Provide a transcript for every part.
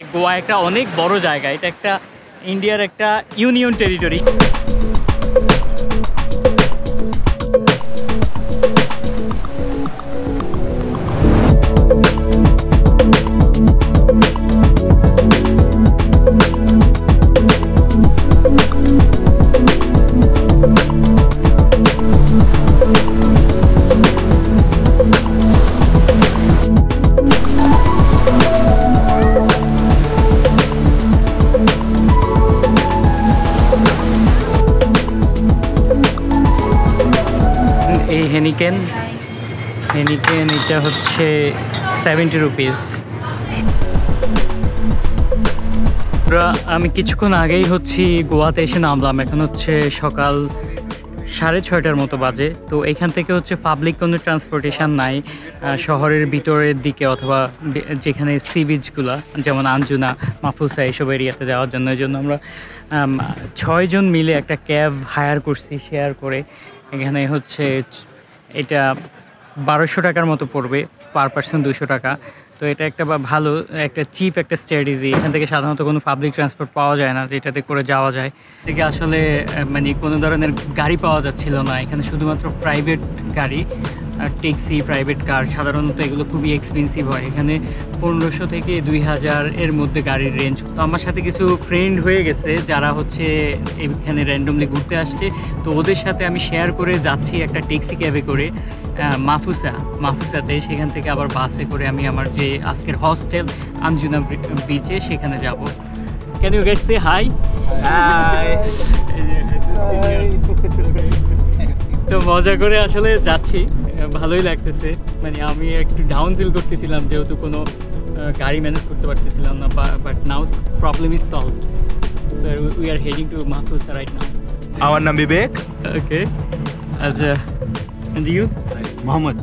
গোয়া একটা অনেক বড় জায়গা, এটা একটা ইন্ডিয়ার একটা ইউনিয়ন টেরিটরি। এই হেনিকেন এটা হচ্ছে 70 রুপিস। আমি কিছুক্ষণ আগেই হচ্ছে গোয়াতে এসে নামলাম, এখন হচ্ছে সকাল 6:30টার মতো বাজে। তো এখান থেকে হচ্ছে পাবলিক কোনো ট্রান্সপোর্টেশন নাই শহরের ভিতরের দিকে অথবা যেখানে সি বিচগুলো যেমন আঞ্জুনা, মাফুসা এইসব এরিয়াতে যাওয়ার জন্য। এই জন্য আমরা 6 জন মিলে একটা ক্যাব হায়ার করছি শেয়ার করে। এখানে হচ্ছে এটা 1200 টাকার মতো পড়বে, পার পার্সন 200 টাকা। তো এটা একটা ভালো একটা চিপ একটা স্ট্র্যাটেজি। এখান থেকে সাধারণত কোনো পাবলিক ট্রান্সপোর্ট পাওয়া যায় না যেটাতে করে যাওয়া যায়। থেকে আসলে মানে কোনো ধরনের গাড়ি পাওয়া যাচ্ছিল না এখানে, শুধুমাত্র প্রাইভেট গাড়ি আর ট্যাক্সি, প্রাইভেট কার। সাধারণত এগুলো খুবই এক্সপেন্সিভ হয়, এখানে 1500 থেকে 2000 এর মধ্যে গাড়ির রেঞ্জ। তো আমার সাথে কিছু ফ্রেন্ড হয়ে গেছে যারা হচ্ছে এখানে র্যান্ডমলি ঘুরতে আসছে, তো ওদের সাথে আমি শেয়ার করে যাচ্ছি একটা ট্যাক্সি ক্যাবে করে মাফুসাতে। সেখান থেকে আবার বাসে করে আমি আমার যে আজকের হস্টেল আঞ্জুনা বিচে সেখানে যাব। Can you get say hi? তো মজা করে আসলে যাচ্ছি, ভালোই লাগতেছে। মানে আমি একটু ডাউন ফিল করতেছিলাম যেহেতু কোনো গাড়ি ম্যানেজ করতে পারতেছিলাম না, but now problem is solved. So we are heading to মাফুসা right now. Our name Vivek. Okay, আচ্ছা। And you? Mohammed.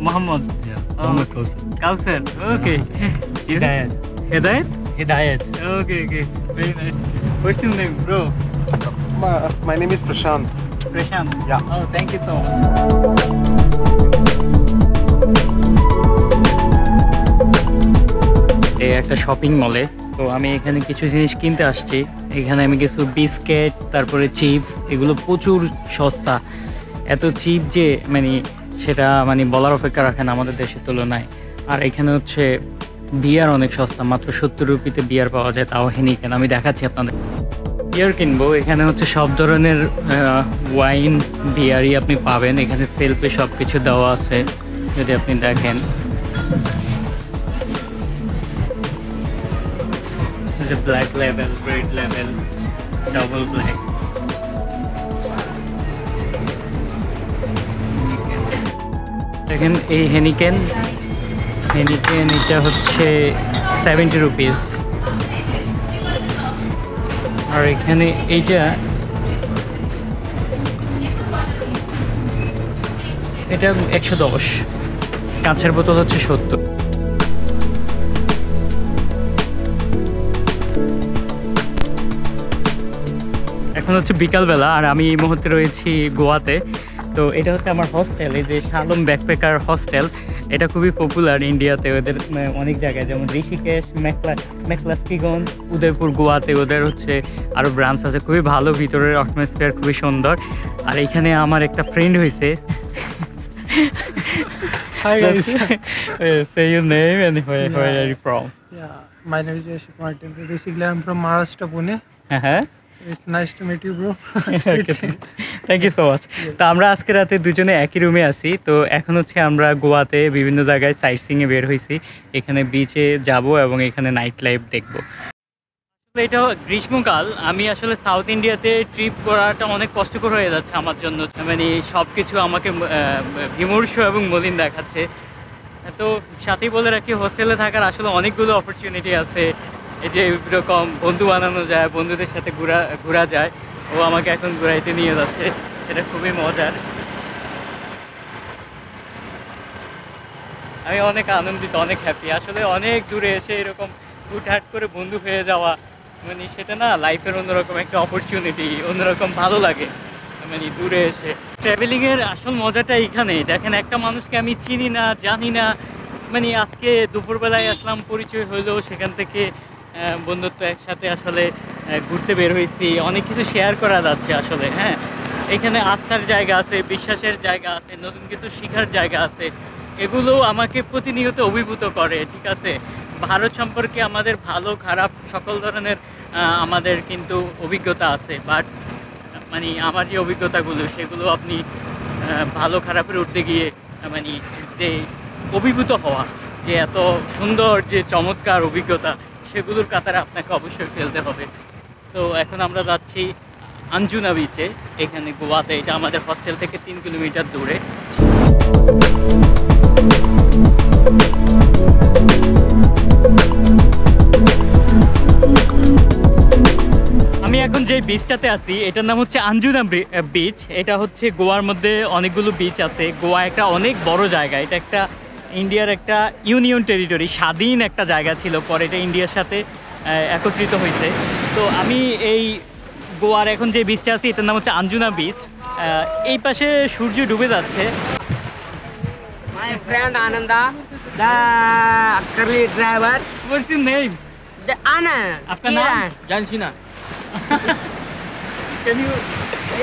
Muhammad. Yeah. Oh. Mohammed Kausar. Kausar. Okay. Hidayat. Hidayat? Hidayat. Okay, okay. Very nice. What's your name, bro? My name is Prashant. Prashant. Yeah. Oh, thank you so much. এই একটা shopping মলে, তো আমি এখানে কিছু জিনিস কিনতে আসছি। এখানে আমি কিছু বিস্কিট, তারপরে চিপস, এগুলো প্রচুর সস্তা। এত চিপ যে মানে সেটা মানে বলার অপেক্ষা রাখে না আমাদের দেশের তুলনায়। আর এখানে হচ্ছে বিয়ার অনেক সস্তা, মাত্র 70 রুপিতে বিয়ার পাওয়া যায়, তাও হেনিকেন। আমি দেখাচ্ছি আপনাদের। বিয়ার কিনবো, এখানে হচ্ছে সব ধরনের ওয়াইন বিয়ারই আপনি পাবেন। এখানে সেলফে সব কিছু দেওয়া আছে যদি আপনি দেখেন। Black level, red level, double black. দেখেন এই হেনিকেন এটা হচ্ছে 70 রুপিস। আর এখানে এটা এটা 110, কাঁচের বোতল হচ্ছে 70। এখন হচ্ছে বিকালবেলা আর আমি এই মুহূর্তে রয়েছি গোয়াতে। তো এটা হচ্ছে আমার হস্টেল, এই যে শালম ব্যাকপ্যাকার হস্টেল। এটা খুবই পপুলার ইন্ডিয়াতে, ওদের অনেক জায়গায় যেমন ঋষিকেশ, মেকলাস্কিগঞ্জ, উদয়পুর, গোয়াতে ওদের হচ্ছে আরও ব্রাঞ্চ আছে। খুবই ভালো, ভিতরের অ্যাটমসফিয়ার খুবই সুন্দর। আর এখানে আমার একটা ফ্রেন্ড হয়েছে। Hi guys. Say your name and where are you from? Yeah, my name is Yashik Martin. Basically, I'm from Maharashtra, Pune. হ্যাঁ, So it's nice to meet you, bro. Thank you so much. তো আমরা আজকে রাতে দুজনে একই রুমে আছি। তো এখন হচ্ছে আমরা গোয়াতে বিভিন্ন জায়গায় সাইট সিইংয়ে বের হয়েছি। এখানে বিচে যাব এবং এখানে নাইট লাইফ দেখব। এটা গ্রীষ্মকাল, আমি আসলে সাউথ ইন্ডিয়াতে ট্রিপ করাটা অনেক কষ্টকর হয়ে যাচ্ছে আমার জন্য। মানে সব কিছু আমাকে বিমর্ষ এবং মলিন দেখাচ্ছে। তো সাথেই বলে রাখি, হোস্টেলে থাকার আসলে অনেকগুলো অপরচুনিটি আছে। এই যে এরকম বন্ধু বানানো যায়, বন্ধুদের সাথে ঘোরা যায়। ও আমাকে এখন ঘুরাইতে নিয়ে যাচ্ছে, সেটা খুবই মজার। আমি অনেক আনন্দিত, অনেক হ্যাপি। আসলে অনেক দূরে এসে এরকম হুটহাট করে বন্ধু হয়ে যাওয়া, মানে সেটা না লাইফের অন্যরকম একটা অপরচুনিটি, অন্যরকম ভালো লাগে। মানে দূরে এসে ট্রাভেলিংয়ের আসল মজাটা এইখানেই। দেখেন, একটা মানুষকে আমি চিনি না, জানি না, মানে আজকে দুপুরবেলায় আসলাম, পরিচয় হইলো, সেখান থেকে বন্ধুত্ব একসাথে আসলে ঘুরতে বের হয়েছি, অনেক কিছু শেয়ার করা যাচ্ছে আসলে। হ্যাঁ, এখানে আস্থার জায়গা আছে, বিশ্বাসের জায়গা আছে, নতুন কিছু শেখার জায়গা আছে, এগুলো আমাকে প্রতিনিয়ত অভিভূত করে। ঠিক আছে, ভারত সম্পর্কে আমাদের ভালো খারাপ সকল ধরনের আমাদের কিন্তু অভিজ্ঞতা আছে, বাট মানে আমার যে অভিজ্ঞতাগুলো সেগুলো আপনি ভালো খারাপের উঠতে গিয়ে মানে যে অভিভূত হওয়া, যে এত সুন্দর যে চমৎকার অভিজ্ঞতা, সেগুলোর কাতারে আপনাকে অবশ্যই ফেলতে হবে। তো এখন আমরা যাচ্ছি আঞ্জুনা বিচে, এখানে গোয়াতে। এটা আমাদের হস্টেল থেকে 3 কিলোমিটার দূরে। আমি এখন যে বিচটাতে আছি এটার নাম হচ্ছে আঞ্জুনা বিচ। এটা হচ্ছে গোয়ার মধ্যে অনেকগুলো বিচ আছে। গোয়া একটা অনেক বড় জায়গা, এটা একটা ইন্ডিয়ার একটা ইউনিয়ন টেরিটরি, স্বাধীন একটা জায়গা ছিল, পরে এটা ইন্ডিয়ার সাথে একত্রিত হয়েছে। তো আমি এই গোয়ার এখন যে বিচটা আছি এটার নাম হচ্ছে আঞ্জুনা বিচ। এই পাশে সূর্য ডুবে যাচ্ছে। My friend Ananda, the curly driver. What's your name? The Anand. आपका नाम? Janshina. Can you?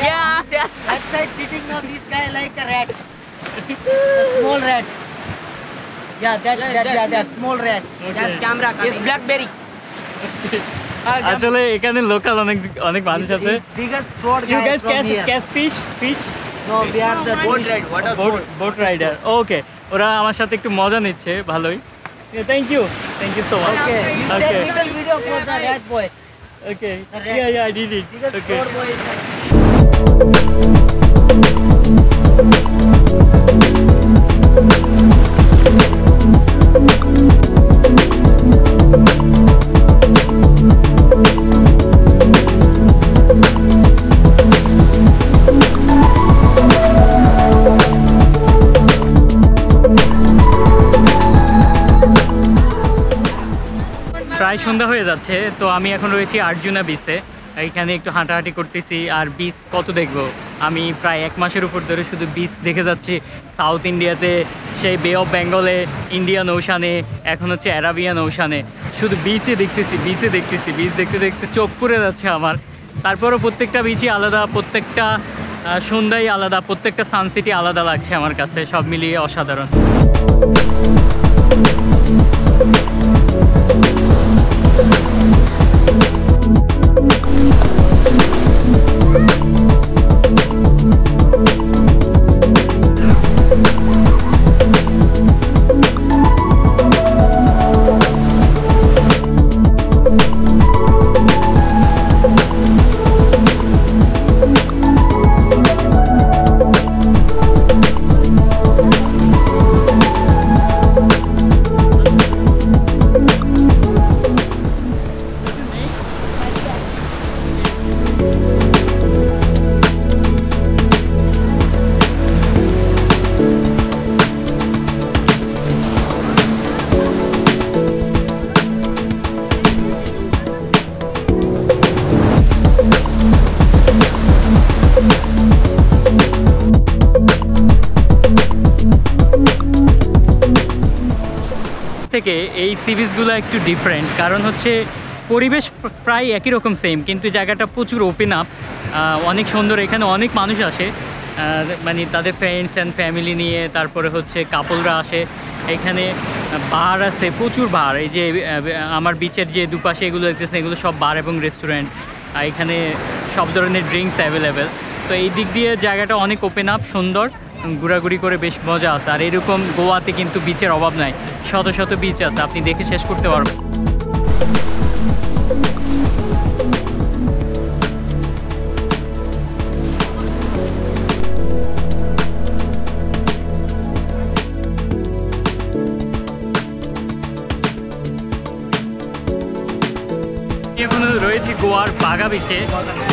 Yeah. That side sitting now, this guy like a rat. A small rat. Yeah, that small rat. Okay. That's camera. It's blackberry. আসলে এখানে local অনেক মানুষ আছে। Biggest fraud You guy guys from here. catch fish? No, we are the boat ride. What are boats? Boat rider. Okay. ওরা আমার সাথে একটু মজা নিচ্ছে, ভালোই। Thank you so much. Okay. You Okay. take little video for the rat boy. Okay. The rat. Yeah, I did it. Biggest Okay. fraud boy is that. প্রায় সন্ধ্যা হয়ে যাচ্ছে, তো আমি এখন রয়েছি আর্জুনা বিচে। এখানে একটু হাঁটাহাঁটি করতেছি। আর বিচ কত দেখবো, আমি প্রায় 1 মাসের উপর ধরে শুধু বিচ দেখে যাচ্ছি। সাউথ ইন্ডিয়াতে সেই বে অফ বেঙ্গলে, ইন্ডিয়ান ওশানে, এখন হচ্ছে অ্যারাবিয়ান ওশানে, শুধু বিচে দেখতেছি। বিচ দেখতে দেখতে চোখ পুড়ে যাচ্ছে আমার। তারপরও প্রত্যেকটা বিচই আলাদা, প্রত্যেকটা সন্ধ্যাই আলাদা, প্রত্যেকটা সানসেটই আলাদা লাগছে আমার কাছে, সব মিলিয়ে অসাধারণ। থেকে এই সি বিচগুলো একটু ডিফারেন্ট, কারণ হচ্ছে পরিবেশ প্রায় একই রকম সেম, কিন্তু জায়গাটা প্রচুর ওপেন আপ, অনেক সুন্দর। এখানে অনেক মানুষ আসে, মানে তাদের ফ্রেন্ডস অ্যান্ড ফ্যামিলি নিয়ে, তারপরে হচ্ছে কাপলরা আসে। এখানে বার আছে, প্রচুর বার। এই যে আমার বিচের যে দুপাশে এগুলো দেখতেছেন, এগুলো সব বার এবং রেস্টুরেন্ট। আর এখানে সব ধরনের ড্রিঙ্কস অ্যাভেলেবেল। তো এই দিক দিয়ে জায়গাটা অনেক ওপেন আপ, সুন্দর, ঘোরাঘুরি করে বেশ মজা আছে। আর এরকম গোয়াতে কিন্তু বিচের অভাব নাই, শত শত বিচ আছে, আপনি দেখে শেষ করতে পারবেন। এখন রয়েছি গোয়ার বাগা বিচে।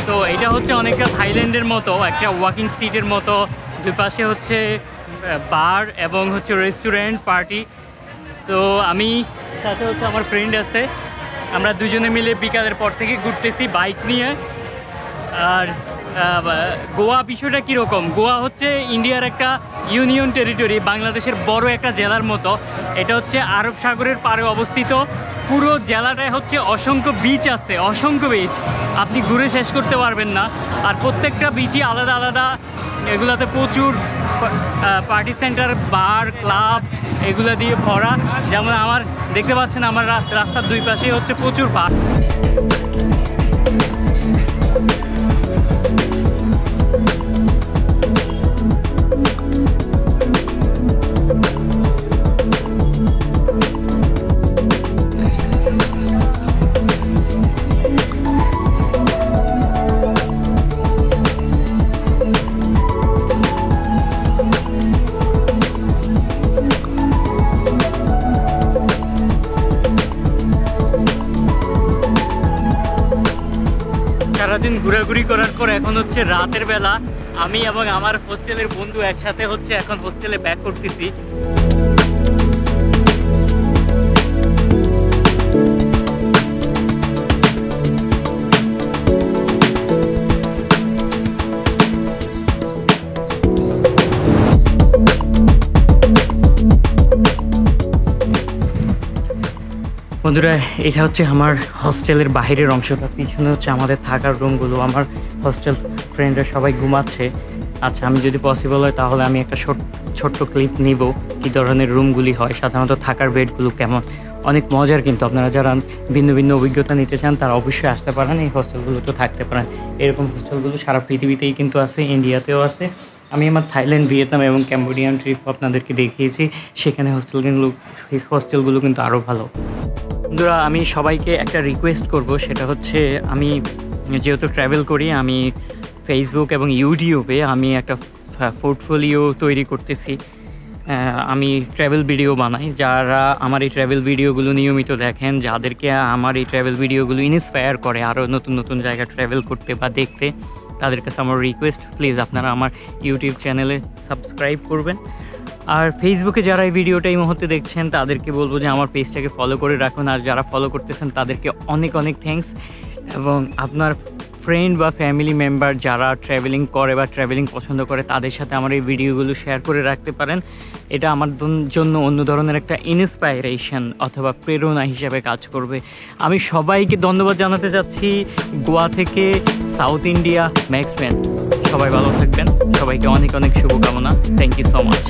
তো এটা হচ্ছে অনেকটা থাইল্যান্ডের মতো, একটা ওয়াকিং স্ট্রিটের মতো। দুই পাশে হচ্ছে বার এবং হচ্ছে রেস্টুরেন্ট, পার্টি। তো আমি সাথে হচ্ছে আমার ফ্রেন্ড আছে, আমরা দুজনে মিলে বিকালের পর থেকে ঘুরতেছি বাইক নিয়ে। আর গোয়া বিষয়টা কীরকম, গোয়া হচ্ছে ইন্ডিয়ার একটা ইউনিয়ন টেরিটরি, বাংলাদেশের বড় একটা জেলার মতো। এটা হচ্ছে আরব সাগরের পাড়ে অবস্থিত। পুরো জেলাটায় হচ্ছে অসংখ্য বিচ আছে, অসংখ্য বিচ, আপনি ঘুরে শেষ করতে পারবেন না। আর প্রত্যেকটা বিচই আলাদা আলাদা, এগুলাতে প্রচুর পার্টি সেন্টার, বার, ক্লাব এগুলো দিয়ে ভরা। যেমন আমার দেখতে পাচ্ছেন আমার রাস্তার দুই পাশেই হচ্ছে প্রচুর বার। সারাদিন ঘোরাঘুরি করার পর এখন হচ্ছে রাতের বেলা, আমি এবং আমার হোস্টেলের বন্ধু একসাথে হচ্ছে এখন হোস্টেলে ব্যাক করতেছি। বন্ধুরা, এটা হচ্ছে আমার হোস্টেলের বাইরের অংশটা, পিছনে হচ্ছে আমাদের থাকার রুমগুলো। আমার হোস্টেল ফ্রেন্ডরা সবাই ঘুমাচ্ছে। আচ্ছা, আমি যদি পসিবল হয় তাহলে আমি একটা ছোট্ট ক্লিপ নিব কী ধরনের রুমগুলি হয়, সাধারণত থাকার বেডগুলো কেমন। অনেক মজার, কিন্তু আপনারা যারা ভিন্ন ভিন্ন অভিজ্ঞতা নিতে চান তারা অবশ্যই আসতে পারেন, এই হোস্টেলগুলোতে থাকতে পারেন। এরকম হোস্টেলগুলো সারা পৃথিবীতেই কিন্তু আছে, ইন্ডিয়াতেও আছে। আমি আমার থাইল্যান্ড, ভিয়েতনাম এবং ক্যাম্বোডিয়ান ট্রিপ আপনাদেরকে দেখিয়েছি, সেখানে হোস্টেলগুলো কিন্তু আরও ভালো। বন্ধুরা, আমি সবাইকে একটা রিকোয়েস্ট করব, সেটা হচ্ছে আমি যেহেতু ট্রাভেল করি, আমি ফেসবুক এবং ইউটিউবে আমি একটা পোর্টফোলিও তৈরি করতেছি। আমি ট্রাভেল ভিডিও বানাই। যারা আমার এই ট্রাভেল ভিডিওগুলো নিয়মিত দেখেন, যাদেরকে আমার এই ট্রাভেল ভিডিওগুলো ইন্সপায়ার করে আরও নতুন নতুন জায়গা ট্রাভেল করতে বা দেখতে, তাদের কাছে আমার রিকোয়েস্ট, প্লিজ আপনারা আমার ইউটিউব চ্যানেলে সাবস্ক্রাইব করবেন। আর ফেসবুকে যারা এই ভিডিওটা এই মুহূর্তে দেখছেন তাদেরকে বলবো যে আমার পেজটাকে ফলো করে রাখুন। আর যারা ফলো করতেছেন তাদেরকে অনেক অনেক থ্যাঙ্কস। এবং আপনার ফ্রেন্ড বা ফ্যামিলি মেম্বার যারা ট্রাভেলিং করে বা ট্রাভেলিং পছন্দ করে, তাদের সাথে আমার এই ভিডিওগুলো শেয়ার করে রাখতে পারেন। এটা আমার জন্য অন্য ধরনের একটা ইন্সপাইরেশন অথবা প্রেরণা হিসেবে কাজ করবে। আমি সবাইকে ধন্যবাদ জানাতে চাচ্ছি, গোয়া থেকে সাউথ ইন্ডিয়া ম্যাক্সম্যান। সবাই ভালো থাকবেন, সবাইকে অনেক অনেক শুভকামনা। Thank you so much.